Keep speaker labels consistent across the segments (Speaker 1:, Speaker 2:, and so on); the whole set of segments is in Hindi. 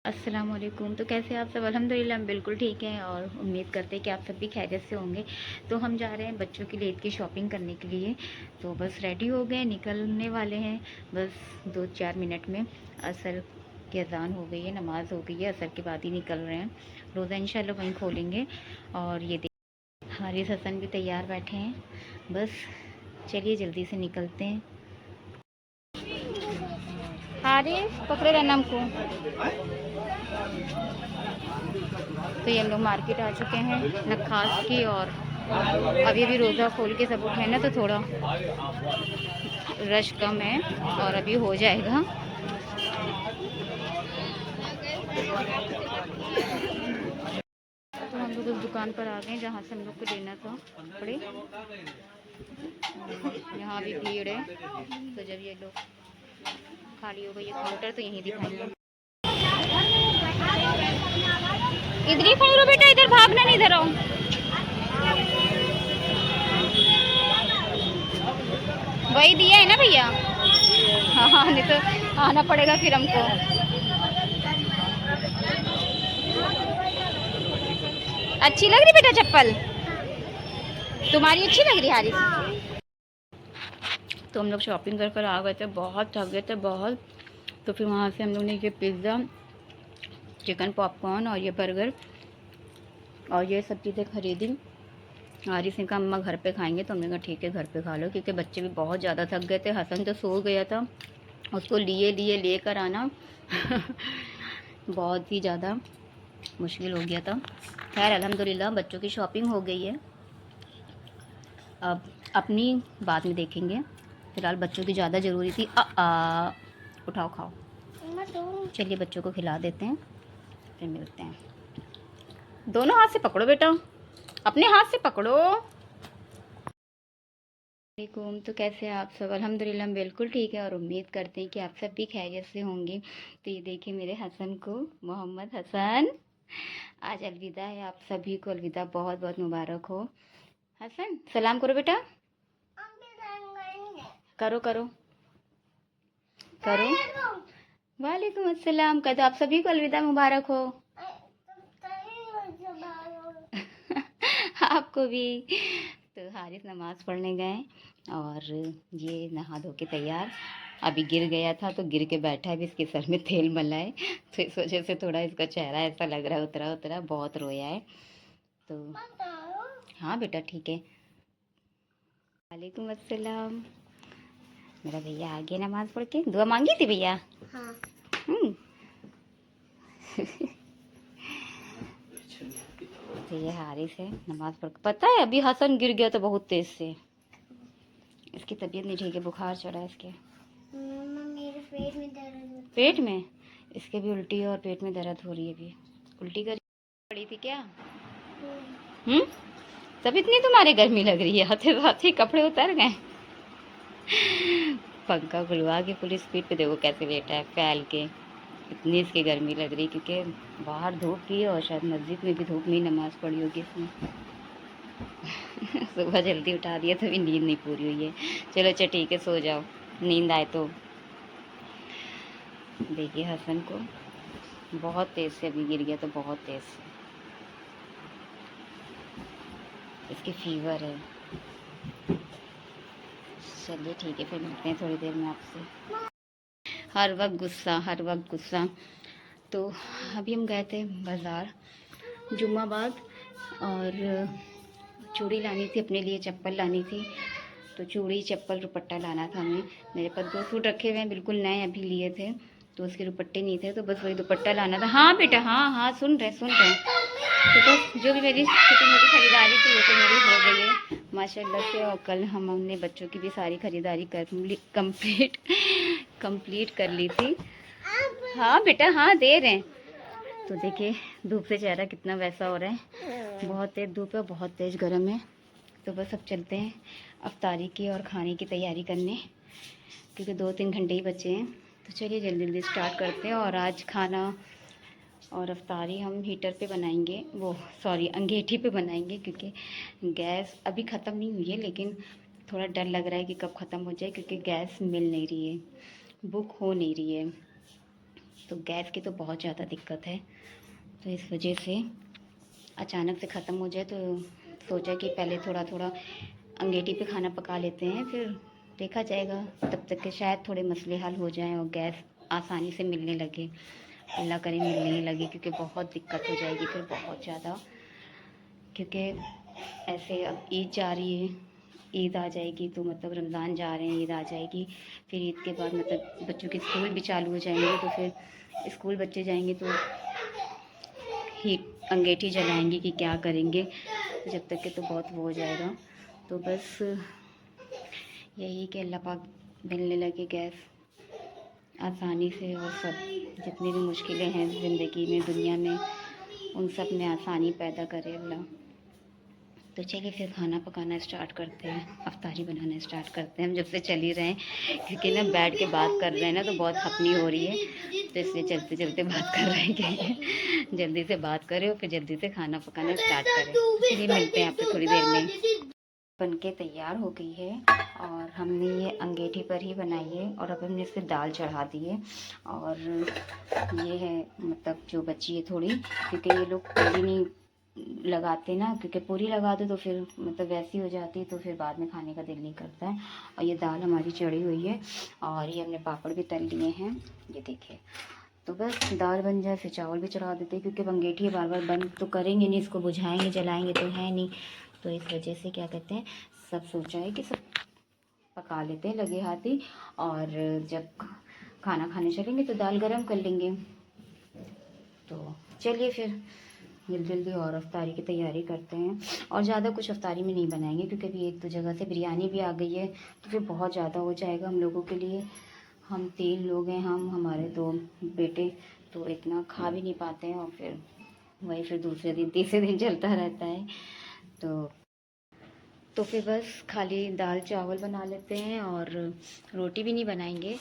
Speaker 1: अस्सलाम वालेकुम। तो कैसे आप सब? अल्हम्दुलिल्लाह हम बिल्कुल ठीक हैं और उम्मीद करते हैं कि आप सब भी खैरियत से होंगे। तो हम जा रहे हैं बच्चों के लिए ईद की शॉपिंग करने के लिए। तो बस रेडी हो गए, निकलने वाले हैं बस 2-4 मिनट में। असर की अज़ान हो गई है, नमाज़ हो गई है, असर के बाद ही निकल रहे हैं। रोज़ा इंशाल्लाह वहीं खोलेंगे। और ये देखिए हारिस हसन भी तैयार बैठे हैं। बस चलिए जल्दी से निकलते हैं। हारिस पकड़े रहना हमको। तो ये हम लोग मार्केट आ चुके हैं नखास की। और अभी अभी रोज़ा खोल के सब उठे ना, तो थोड़ा रश कम है और अभी हो जाएगा। तो हम लोग उस दुकान पर आ गए जहाँ से हम लोग को लेना था कपड़े। यहाँ भी भीड़ है, तो जब ये लोग खाली हो गई ये काउंटर तो यहीं दिखाएंगे। इधर ही खड़े रहो बेटा, इधर भागना नहीं, इधर आओ। वही दिया है ना भैया? हाँ हाँ, नहीं तो आना पड़ेगा फिर हमको। अच्छी लग रही बेटा चप्पल? तुम्हारी अच्छी लग रही हारिस? तो हम लोग शॉपिंग कर कर आ गए थे, बहुत थक गए थे बहुत। तो फिर वहाँ से हम लोग ने ये पिज़्ज़ा, चिकन पॉपकॉर्न और ये बर्गर और ये सब चीज़ें खरीदी। हारिस ने कहा अम्मा घर पे खाएंगे, तो हमने कहा ठीक है घर पे खा लो, क्योंकि बच्चे भी बहुत ज़्यादा थक गए थे। हसन तो सो गया था, उसको लेकर आना बहुत ही ज़्यादा मुश्किल हो गया था। खैर अल्हम्दुलिल्लाह बच्चों की शॉपिंग हो गई है। अब अपनी बाद में देखेंगे, फ़िलहाल बच्चों की ज़्यादा ज़रूरी थी। उठाओ खाओ। चलिए बच्चों को खिला देते हैं, फिर मिलते हैं। दोनों हाथ से पकड़ो बेटा, अपने हाथ से पकड़ो। वालेकुम। तो कैसे हैं आप सब? अल्हम्दुलिल्लाह हम बिल्कुल ठीक है और उम्मीद करते हैं कि आप सब भी खैरियत से होंगे। तो ये देखिए मेरे हसन को, मोहम्मद हसन आज अलविदा है। आप सभी को अलविदा बहुत बहुत मुबारक हो। हसन सलाम करो बेटा, करो करो करो। वालेकुम अस्सलाम का। तो आप सभी को अलविदा मुबारक हो। आपको भी। तो हारिस नमाज़ पढ़ने गए और ये नहा धो के तैयार। अभी गिर गया था तो गिर के बैठा है, भी इसके सर में तेल मला है, तो इस वजह से थोड़ा इसका चेहरा ऐसा लग रहा है उतरा उतरा, बहुत रोया है। तो हाँ बेटा ठीक है। वालेकुम अस्सलाम। मेरा भैया आ गया नमाज़ पढ़ के। दुआ मांगी थी भैया? हाँ। तो ये हारिस है नमाज़ पढ़ के। पता है अभी हसन गिर गया था बहुत तेज़ से, इसकी तबीयत नहीं ठीक है, बुखार चढ़ा है इसके। मेरे पेट में दर्द, पेट में इसके भी उल्टी और पेट में दर्द हो रही है। अभी उल्टी कर पड़ी थी क्या? तब इतनी तुम्हारे गर्मी लग रही है, आते आते कपड़े उतर गए। पंखा खुलवा के फुल स्पीड पे देखो कैसे लेटा है फैल के, इतनी इसकी गर्मी लग रही, क्योंकि बाहर धूप की है और शायद मस्जिद में भी धूप में ही नमाज़ पढ़ी होगी इसने। सुबह जल्दी उठा दिया तो भी नींद नहीं पूरी हुई है। चलो अच्छा ठीक है, सो जाओ, नींद आए तो। देखिए हसन को बहुत तेज़ से अभी गिर गया, तो बहुत तेज़ से इसकी फीवर है। चलिए ठीक है, फिर मिलते हैं थोड़ी देर में आपसे। हर वक्त गुस्सा, हर वक्त गुस्सा। तो अभी हम गए थे बाज़ार जुम्माबाद और चूड़ी लानी थी अपने लिए, चप्पल लानी थी। तो चूड़ी चप्पल दुपट्टा लाना था हमें। मेरे पास 2 सूट रखे हुए हैं बिल्कुल नए, अभी लिए थे, तो उसके दुपट्टे नहीं थे, तो बस वही दुपट्टा लाना था। हाँ बेटा, हाँ हाँ सुन रहे। तो बस जो भी मेरी छोटी मोटी खरीदारी थी वो तो मेरी हो गई है माशाल्लाह से। और कल हमने बच्चों की भी सारी खरीदारी कंप्लीट कर ली थी। हाँ बेटा हाँ दे रहे हैं। तो देखिए धूप से चेहरा कितना वैसा हो रहा है, बहुत तेज़ धूप है, बहुत तेज़ गर्म है। तो बस अब चलते हैं अफ्तारी की और खाने की तैयारी करने, क्योंकि 2-3 घंटे ही बचे हैं। तो चलिए जल्दी जल्दी स्टार्ट करते हैं। और आज खाना और अफ्तारी हम हीटर पे बनाएंगे, वो सॉरी अंगीठी पे बनाएंगे, क्योंकि गैस अभी ख़त्म नहीं हुई है, लेकिन थोड़ा डर लग रहा है कि कब ख़त्म हो जाए, क्योंकि गैस मिल नहीं रही है, बुक हो नहीं रही है। तो गैस की तो बहुत ज़्यादा दिक्कत है। तो इस वजह से अचानक से ख़त्म हो जाए तो सोचा कि पहले थोड़ा थोड़ा अंगीठी पे खाना पका लेते हैं, फिर देखा जाएगा। तब तक के शायद थोड़े मसले हल हो जाएं और गैस आसानी से मिलने लगे। अल्लाह करे मिलने ही लगे, क्योंकि बहुत दिक्कत हो जाएगी फिर बहुत ज़्यादा। क्योंकि ऐसे अब ईद जा रही है, ईद आ जाएगी तो मतलब रमज़ान जा रहे हैं, ईद आ जाएगी, फिर ईद के बाद मतलब बच्चों के स्कूल भी चालू हो जाएंगे, तो फिर स्कूल बच्चे जाएंगे तो हीट अंगीठी जलाएंगे कि क्या करेंगे। तो जब तक के तो बहुत वो हो जाएगा। तो बस यही कि अल्लाह पाक मिलने लगे गैस आसानी से, और सब जितनी भी मुश्किलें हैं ज़िंदगी में, दुनिया में, उन सब में आसानी पैदा करे अल्लाह। तो चलिए फिर खाना पकाना स्टार्ट करते हैं, अफ्तारी बनाना स्टार्ट करते हैं। हम जब से चल ही रहे हैं, क्योंकि ना बैठ के बात कर रहे हैं ना तो बहुत खपनी हो रही है, तो इसलिए चलते चलते बात कर रहे हैं कि जल्दी से बात करें और फिर जल्दी से खाना पकाना स्टार्ट करें। चलिए मिलते हैं आपसे थोड़ी देर में। बन के तैयार हो गई है और हमने ये अंगीठी पर ही बनाई है, और अब हमने इस पर दाल चढ़ा दी है। और ये है मतलब जो बची है थोड़ी, क्योंकि ये लोग पूरी नहीं लगाते ना, क्योंकि पूरी लगा दो तो फिर मतलब वैसी हो जाती, तो फिर बाद में खाने का दिल नहीं करता है। और ये दाल हमारी चढ़ी हुई है, और ये हमने पापड़ भी तल लिए हैं, ये देखिए। तो बस दाल बन जाए फिर चावल भी चढ़ा देते हैं, क्योंकि अंगीठी बार बार बंद तो करेंगे नहीं, इसको बुझाएंगे जलाएंगे तो है नहीं। तो इस वजह से क्या कहते हैं, सब सोचा है कि सब पका लेते हैं लगे हाथी, और जब खाना खाने चलेंगे तो दाल गरम कर लेंगे। तो चलिए फिर जल्दी जल्दी और अफ्तारी की तैयारी करते हैं। और ज़्यादा कुछ अफ्तारी में नहीं बनाएंगे, क्योंकि अभी एक दो जगह से बिरयानी भी आ गई है, तो फिर बहुत ज़्यादा हो जाएगा हम लोगों के लिए। हम 3 लोग हैं, हम हमारे 2 बेटे, तो इतना खा भी नहीं पाते हैं, और फिर वही फिर दूसरे दिन तीसरे दिन चलता रहता है। तो फिर बस खाली दाल चावल बना लेते हैं, और रोटी भी नहीं बनाएंगे,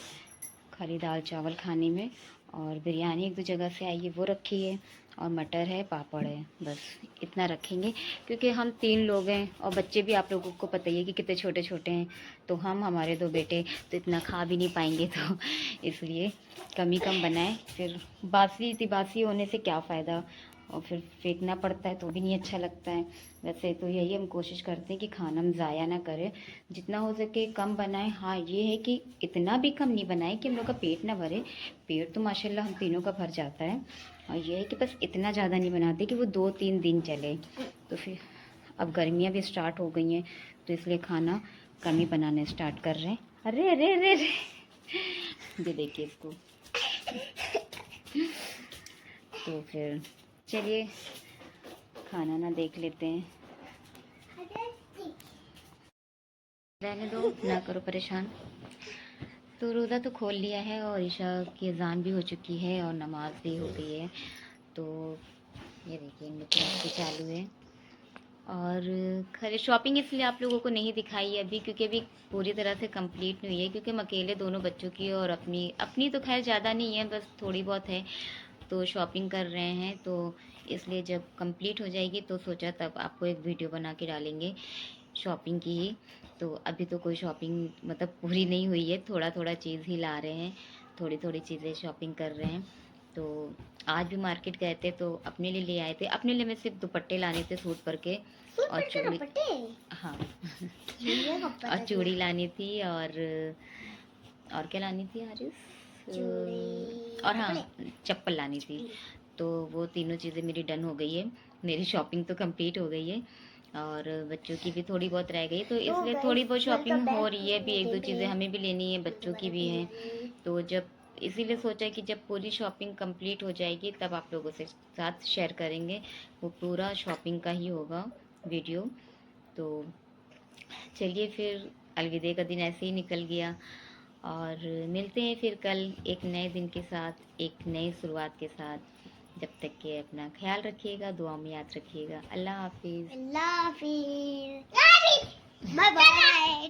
Speaker 1: खाली दाल चावल खाने में। और बिरयानी एक दो जगह से आई है वो रखी है, और मटर है, पापड़ है, बस इतना रखेंगे। क्योंकि हम 3 लोग हैं, और बच्चे भी आप लोगों को पता ही है कि कितने छोटे छोटे हैं, तो हम हमारे 2 बेटे तो इतना खा भी नहीं पाएंगे, तो इसलिए कम ही कम बनाएं। फिर बासी तिबासी होने से क्या फ़ायदा, और फिर फेंकना पड़ता है तो भी नहीं अच्छा लगता है। वैसे तो यही हम कोशिश करते हैं कि खाना हम ज़ाया ना करें, जितना हो सके कम बनाएं। हाँ ये है कि इतना भी कम नहीं बनाएं कि हम लोग का पेट ना भरे। पेट तो माशाल्लाह हम तीनों का भर जाता है, और ये है कि बस इतना ज़्यादा नहीं बनाते कि वो 2-3 दिन चले। तो फिर अब गर्मियाँ भी स्टार्ट हो गई हैं, तो इसलिए खाना कम ही बनाना स्टार्ट कर रहे हैं। अरे अरे अरे अरे ये देखिए इसको। तो फिर चलिए खाना ना देख लेते हैं, रहने दो ना करो परेशान। तो रोज़ा तो खोल लिया है, और ईशा की अजान भी हो चुकी है, और नमाज भी हो गई है। तो ये देखिए इनमें क्लास भी चालू है। और खैर शॉपिंग इसलिए आप लोगों को नहीं दिखाई है अभी, क्योंकि अभी पूरी तरह से कंप्लीट नहीं हुई है, क्योंकि हम अकेले दोनों बच्चों की, और अपनी तो खैर ज़्यादा नहीं है, बस थोड़ी बहुत है, तो शॉपिंग कर रहे हैं। तो इसलिए जब कंप्लीट हो जाएगी तो सोचा तब आपको एक वीडियो बना के डालेंगे शॉपिंग की ही। तो अभी तो कोई शॉपिंग मतलब पूरी नहीं हुई है, थोड़ा थोड़ा चीज़ ही ला रहे हैं, थोड़ी थोड़ी चीज़ें शॉपिंग कर रहे हैं। तो आज भी मार्केट गए थे, तो अपने लिए ले आए थे। अपने लिए मैं सिर्फ दुपट्टे लाने थे सूट पर के, और चूड़ी, हाँ और चूड़ी लानी थी, और क्या लानी थी हारिस, और हाँ चप्पल लानी थी। तो वो तीनों चीज़ें मेरी डन हो गई है, मेरी शॉपिंग तो कंप्लीट हो गई है, और बच्चों की भी थोड़ी बहुत रह गई, तो इसलिए थोड़ी बहुत शॉपिंग हो रही है। अभी एक दो चीज़ें हमें भी लेनी है, बच्चों की भी हैं। तो जब इसीलिए सोचा कि जब पूरी शॉपिंग कंप्लीट हो जाएगी तब आप लोगों से साथ शेयर करेंगे, वो पूरा शॉपिंग का ही होगा वीडियो। तो चलिए फिर अलविदे का दिन ऐसे ही निकल गया, और मिलते हैं फिर कल एक नए दिन के साथ, एक नई शुरुआत के साथ। जब तक के अपना ख्याल रखिएगा, दुआ में याद रखिएगा। अल्लाह हाफिज़।
Speaker 2: अल्लाह हाफिज़। Bye bye.